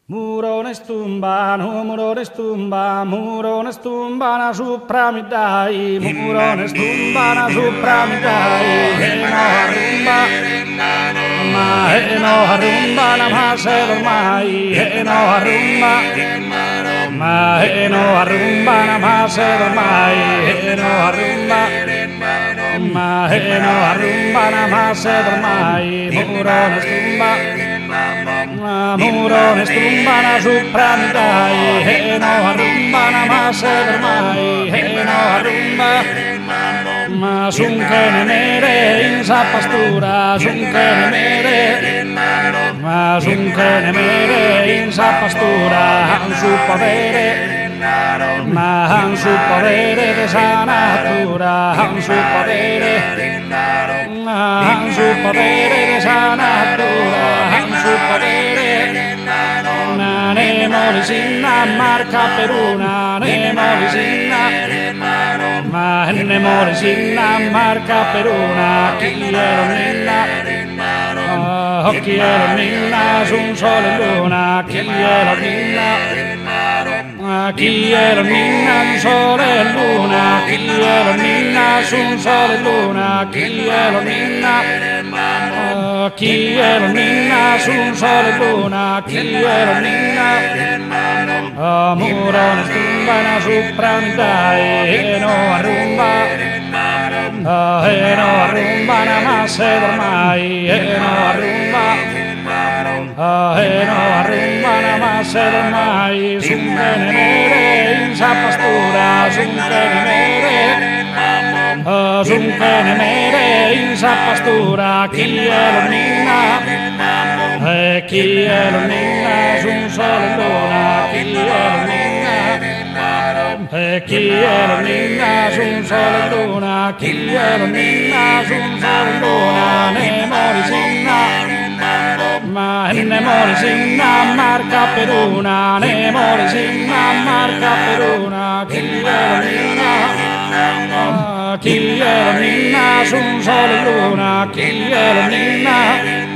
Murones tumbano, murones tumbana supramidai, murones tumbana supramidai, no harumba namase dormai, no harumba namase dormai, no harumba namase dormai, murones tumbana supramidai, no harumba namase dormai, no harumba sunkene mere in sa pastura, sunkene mere in sa pastura, han su podere de sa natura, han su podere de sa natura, han su podere. Ne morisinna marca per una, ne morisinna marca per una, chi ero ninna su un sole luna, chi ero ninna un sole luna, chi ero ninna su un sole luna, chi ero ninna su un sole luna, chi ero ninna. Murones tumbana supramidai, no harumba namase dormai, no harumba namase dormai, sunkene mere in sa pastura, sunkene mere in sa pastura, chi ero ninna su un sole luna, chi ero ninna su un sole luna, chi ero ninna su un sole luna, ne morisinna marca per una, ne morisinna marca per una, chi ero ninna su un sole luna, chi ero ninna